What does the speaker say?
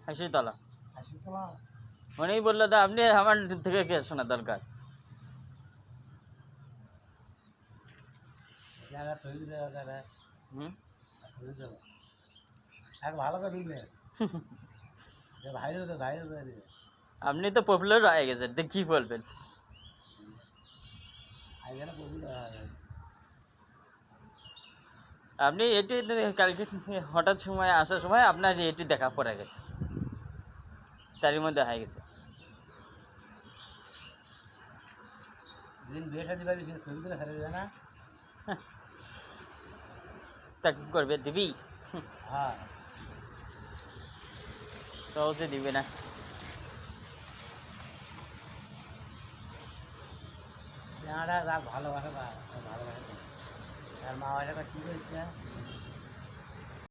হাসিতলা উনি বললো তো আপনি আমার থেকে কে শোনা দরকার ভালো করে দিলে ভাইরাল ভাইরাল করে দিবে আপনি তো পপুলার হয়ে গেছেন তো কি বলবেন আপনি এটি কালকে হঠাৎ সময় আসার সময় আপনার এটি দেখা পড়ে গেছে তারই মধ্যে হয়ে গেছে দিন বিয়েটা দিবাবি সে ছবি করে ফেলে দেবে না তা কি করবে দিবি হ্যাঁ সহজে দিবে না ভালোবাসা ভালোবাসা আর মা বাবাটা কী করছে